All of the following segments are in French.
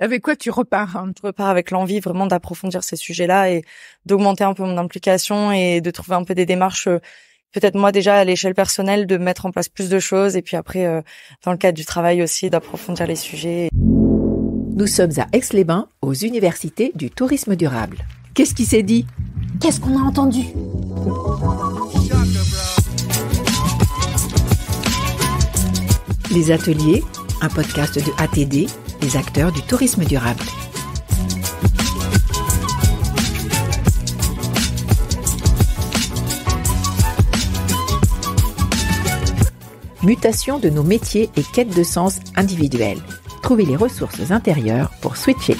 Avec quoi tu repars, hein? Je repars avec l'envie vraiment d'approfondir ces sujets-là et d'augmenter un peu mon implication et de trouver un peu des démarches, peut-être moi déjà à l'échelle personnelle, de mettre en place plus de choses et puis après, dans le cadre du travail aussi, d'approfondir les sujets. Nous sommes à Aix-les-Bains, aux universités du tourisme durable. Qu'est-ce qui s'est dit? Qu'est-ce qu'on a entendu? Les ateliers, un podcast de ATD, les acteurs du tourisme durable. Mutation de nos métiers et quête de sens individuelle. Trouvez les ressources intérieures pour switcher.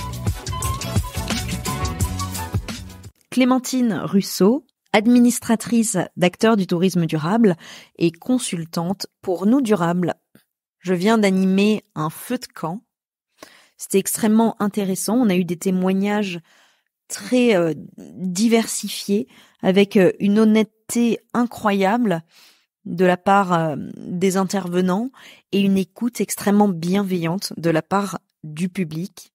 Clémentine Russo, administratrice d'acteurs du tourisme durable et consultante pour Nous Durables. Je viens d'animer un feu de camp. C'était extrêmement intéressant. On a eu des témoignages très diversifiés avec une honnêteté incroyable de la part des intervenants et une écoute extrêmement bienveillante de la part du public.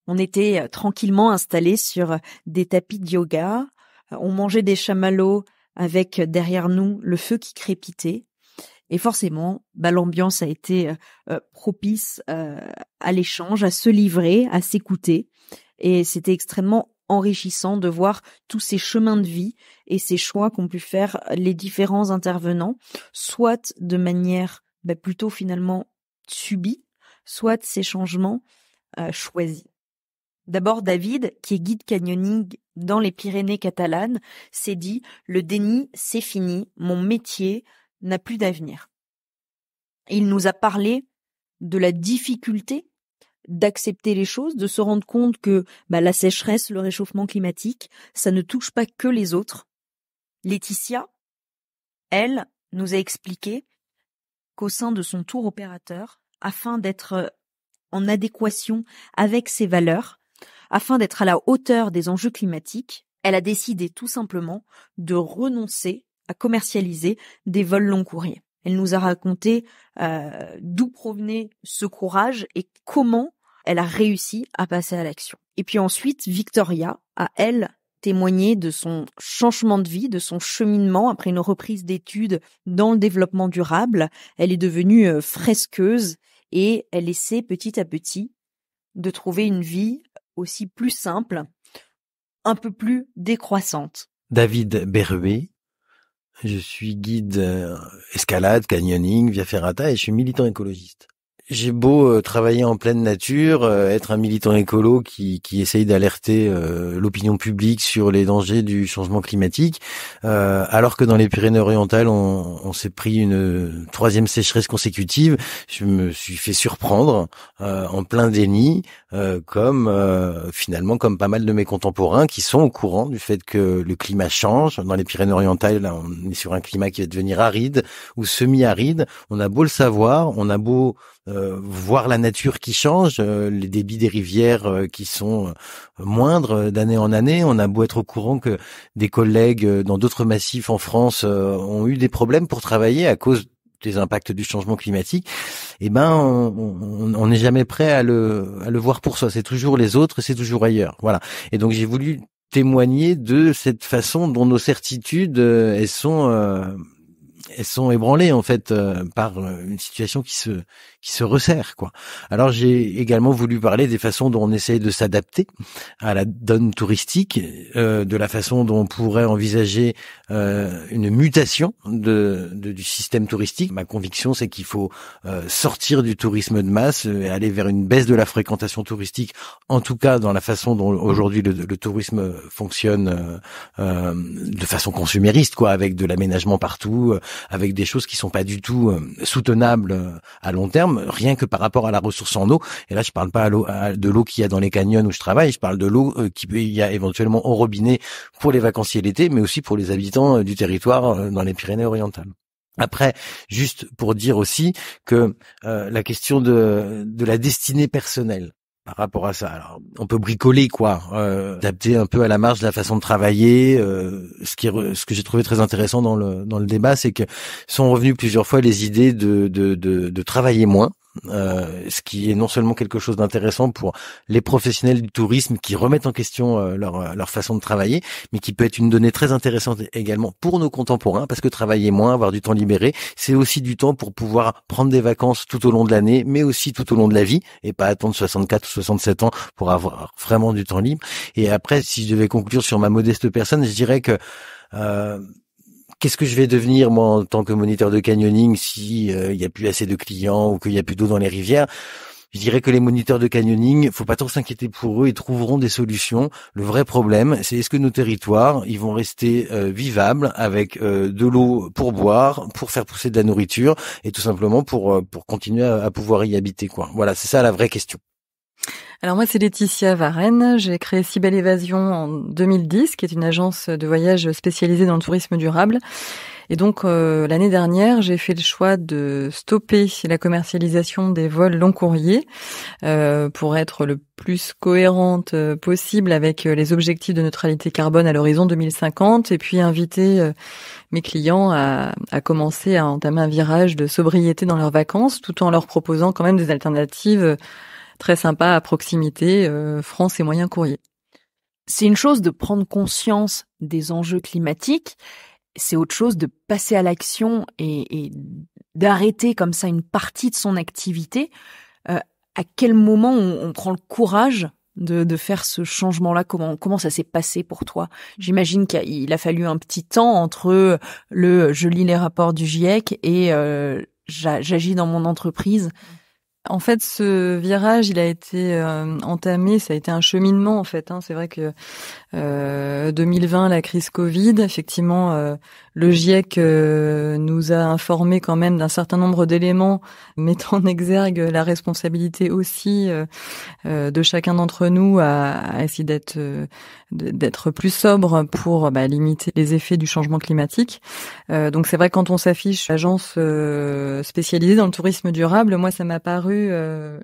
On était tranquillement installés sur des tapis de yoga. On mangeait des chamallows avec derrière nous le feu qui crépitait. Et forcément, l'ambiance a été propice à l'échange, à se livrer, à s'écouter. Et c'était extrêmement enrichissant de voir tous ces chemins de vie et ces choix qu'ont pu faire les différents intervenants, soit de manière plutôt finalement subie, soit ces changements choisis. D'abord, David, qui est guide canyoning dans les Pyrénées catalanes, s'est dit « Le déni, c'est fini, mon métier n'a plus d'avenir ». Il nous a parlé de la difficulté d'accepter les choses, de se rendre compte que la sécheresse, le réchauffement climatique, ça ne touche pas que les autres. Laetitia, elle, nous a expliqué qu'au sein de son tour opérateur, afin d'être en adéquation avec ses valeurs, afin d'être à la hauteur des enjeux climatiques, elle a décidé tout simplement de renoncer à commercialiser des vols long courriers. Elle nous a raconté d'où provenait ce courage et comment elle a réussi à passer à l'action. Et puis ensuite, Victoria a, elle, témoigné de son changement de vie, de son cheminement après une reprise d'études dans le développement durable. Elle est devenue fresqueuse et elle essaie petit à petit de trouver une vie aussi plus simple, un peu plus décroissante. David Berruet, je suis guide escalade, canyoning, via ferrata et je suis militant écologiste. J'ai beau travailler en pleine nature, être un militant écolo qui essaye d'alerter l'opinion publique sur les dangers du changement climatique, alors que dans les Pyrénées-Orientales, on s'est pris une 3e sécheresse consécutive. Je me suis fait surprendre en plein déni, finalement comme pas mal de mes contemporains qui sont au courant du fait que le climat change. Dans les Pyrénées-Orientales, là, on est sur un climat qui va devenir aride ou semi-aride. On a beau le savoir, on a beau voir la nature qui change, les débits des rivières qui sont moindres d'année en année. On a beau être au courant que des collègues dans d'autres massifs en France ont eu des problèmes pour travailler à cause des impacts du changement climatique. On n'est jamais prêt à le voir pour soi. C'est toujours les autres, c'est toujours ailleurs. Voilà. Et donc j'ai voulu témoigner de cette façon dont nos certitudes elles sont ébranlées en fait par une situation qui se resserre quoi. Alors j'ai également voulu parler des façons dont on essaye de s'adapter à la donne touristique, de la façon dont on pourrait envisager une mutation du système touristique. Ma conviction c'est qu'il faut sortir du tourisme de masse et aller vers une baisse de la fréquentation touristique, en tout cas dans la façon dont aujourd'hui le tourisme fonctionne de façon consumériste quoi, avec de l'aménagement partout, avec des choses qui sont pas du tout soutenables à long terme, rien que par rapport à la ressource en eau. Et là, je parle pas de l'eau qu'il y a dans les canyons où je travaille, je parle de l'eau qu'il y a éventuellement au robinet pour les vacanciers l'été, mais aussi pour les habitants du territoire dans les Pyrénées-Orientales. Après, juste pour dire aussi que la question de la destinée personnelle, par rapport à ça. Alors, on peut bricoler quoi, adapter un peu à la marge la façon de travailler. Ce que j'ai trouvé très intéressant dans le débat, c'est que sont revenus plusieurs fois les idées de travailler moins, ce qui est non seulement quelque chose d'intéressant pour les professionnels du tourisme qui remettent en question leur façon de travailler, mais qui peut être une donnée très intéressante également pour nos contemporains, parce que travailler moins, avoir du temps libéré, c'est aussi du temps pour pouvoir prendre des vacances tout au long de l'année, mais aussi tout au long de la vie, et pas attendre 64 ou 67 ans pour avoir vraiment du temps libre. Et après, si je devais conclure sur ma modeste personne, je dirais que qu'est-ce que je vais devenir moi en tant que moniteur de canyoning si il y a plus assez de clients ou qu'il y a plus d'eau dans les rivières? Je dirais que les moniteurs de canyoning, faut pas trop s'inquiéter pour eux, ils trouveront des solutions. Le vrai problème, c'est est-ce que nos territoires, ils vont rester vivables avec de l'eau pour boire, pour faire pousser de la nourriture et tout simplement pour continuer à pouvoir y habiter, quoi. Voilà, c'est ça la vraie question. Alors moi, c'est Laetitia Varenne. J'ai créé Si Belle Évasion en 2010, qui est une agence de voyage spécialisée dans le tourisme durable. Et donc, l'année dernière, j'ai fait le choix de stopper la commercialisation des vols long courriers pour être le plus cohérente possible avec les objectifs de neutralité carbone à l'horizon 2050 et puis inviter mes clients à commencer à entamer un virage de sobriété dans leurs vacances tout en leur proposant quand même des alternatives très sympa à proximité, France et moyens courriers. C'est une chose de prendre conscience des enjeux climatiques, c'est autre chose de passer à l'action et d'arrêter comme ça une partie de son activité. À quel moment on prend le courage de faire ce changement-là? Comment ça s'est passé pour toi? J'imagine qu'il a fallu un petit temps entre je lis les rapports du GIEC et j'agis dans mon entreprise. En fait, ce virage, il a été entamé, ça a été un cheminement en fait. C'est vrai que 2020, la crise Covid, effectivement, le GIEC nous a informé quand même d'un certain nombre d'éléments, mettant en exergue la responsabilité aussi de chacun d'entre nous à essayer d'être plus sobre pour limiter les effets du changement climatique. Donc c'est vrai, quand on s'affiche agence spécialisée dans le tourisme durable, moi ça m'a paru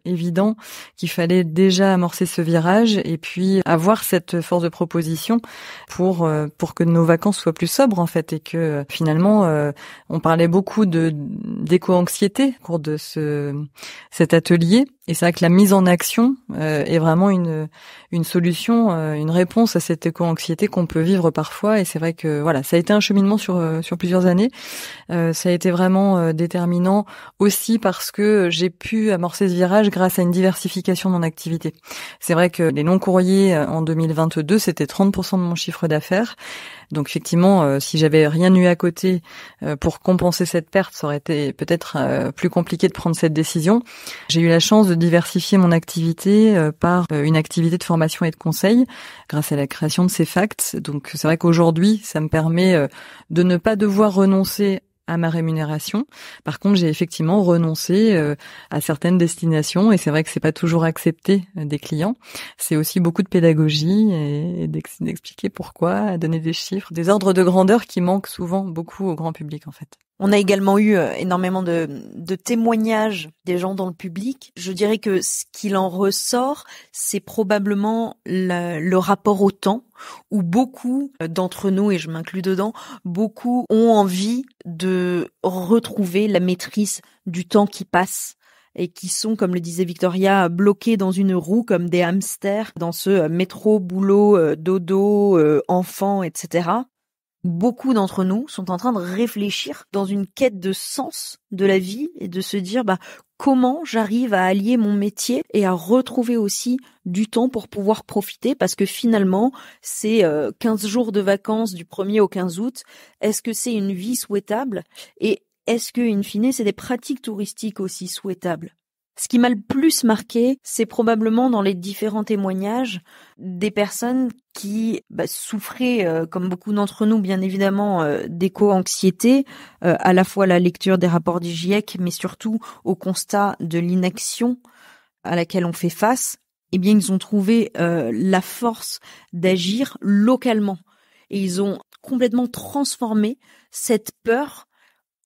évident qu'il fallait déjà amorcer ce virage et puis avoir cette force de proposition pour que nos vacances soient plus sobres en fait, et que finalement on parlait beaucoup d'éco-anxiété au cours de cet atelier. Et c'est vrai que la mise en action est vraiment une solution, une réponse à cette éco-anxiété qu'on peut vivre parfois. Et c'est vrai que voilà, ça a été un cheminement sur plusieurs années. Ça a été vraiment déterminant aussi parce que j'ai pu amorcer ce virage grâce à une diversification de mon activité. C'est vrai que les longs courriers en 2022, c'était 30% de mon chiffre d'affaires. Donc effectivement, si j'avais rien eu à côté pour compenser cette perte, ça aurait été peut-être plus compliqué de prendre cette décision. J'ai eu la chance de diversifier mon activité par une activité de formation et de conseil grâce à la création de CEFACT. Donc c'est vrai qu'aujourd'hui, ça me permet de ne pas devoir renoncer à ma rémunération. Par contre, j'ai effectivement renoncé à certaines destinations et c'est vrai que c'est pas toujours accepté des clients. C'est aussi beaucoup de pédagogie et d'expliquer pourquoi, donner des chiffres, des ordres de grandeur qui manquent souvent beaucoup au grand public en fait. On a également eu énormément de témoignages des gens dans le public. Je dirais que ce qu'il en ressort, c'est probablement le rapport au temps, où beaucoup d'entre nous, et je m'inclus dedans, beaucoup ont envie de retrouver la maîtrise du temps qui passe et qui sont, comme le disait Victoria, bloqués dans une roue comme des hamsters dans ce métro, boulot, dodo, enfant, etc. Beaucoup d'entre nous sont en train de réfléchir dans une quête de sens de la vie et de se dire comment j'arrive à allier mon métier et à retrouver aussi du temps pour pouvoir profiter, parce que finalement c'est 15 jours de vacances du 1er au 15 août. Est-ce que c'est une vie souhaitable et est-ce que in fine c'est des pratiques touristiques aussi souhaitables? Ce qui m'a le plus marqué, c'est probablement dans les différents témoignages des personnes qui souffraient, comme beaucoup d'entre nous, bien évidemment, d'éco-anxiété, à la fois la lecture des rapports du GIEC, mais surtout au constat de l'inaction à laquelle on fait face. Eh bien, ils ont trouvé la force d'agir localement. Et ils ont complètement transformé cette peur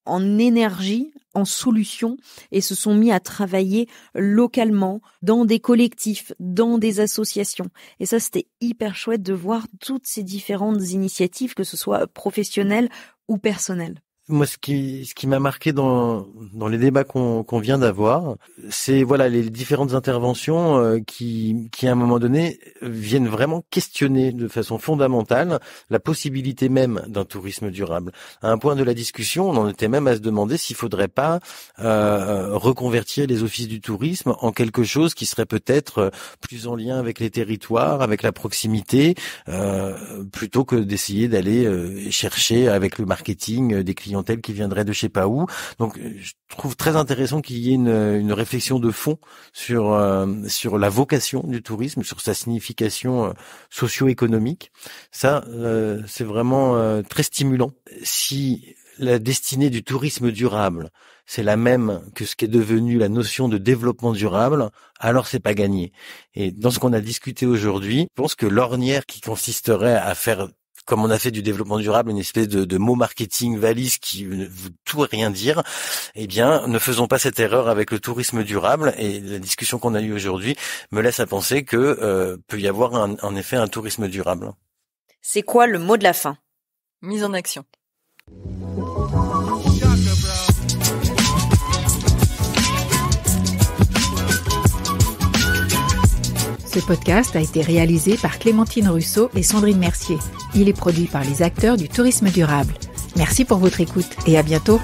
en énergie, en solution, et se sont mis à travailler localement, dans des collectifs, dans des associations. Et ça, c'était hyper chouette de voir toutes ces différentes initiatives, que ce soit professionnelles ou personnelles. Moi, ce qui m'a marqué dans les débats qu'on vient d'avoir, c'est les différentes interventions qui à un moment donné viennent vraiment questionner de façon fondamentale la possibilité même d'un tourisme durable. À un point de la discussion, on en était même à se demander s'il faudrait pas reconvertir les offices du tourisme en quelque chose qui serait peut-être plus en lien avec les territoires, avec la proximité, plutôt que d'essayer d'aller chercher avec le marketing des clientèles qui viendraient de je sais pas où. Donc, je trouve très intéressant qu'il y ait une réflexion de fond sur la vocation du tourisme, sur sa signification socio-économique. Ça, c'est vraiment très stimulant. Si la destinée du tourisme durable, c'est la même que ce qui est devenu la notion de développement durable, alors c'est pas gagné. Et dans ce qu'on a discuté aujourd'hui, je pense que l'ornière qui consisterait à faire, comme on a fait du développement durable, une espèce de mot marketing valise qui ne veut tout et rien dire, eh bien, ne faisons pas cette erreur avec le tourisme durable. Et la discussion qu'on a eue aujourd'hui me laisse à penser que peut y avoir en effet un tourisme durable. C'est quoi le mot de la fin? Mise en action. Ce podcast a été réalisé par Clémentine Russo et Sandrine Mercier. Il est produit par les acteurs du tourisme durable. Merci pour votre écoute et à bientôt.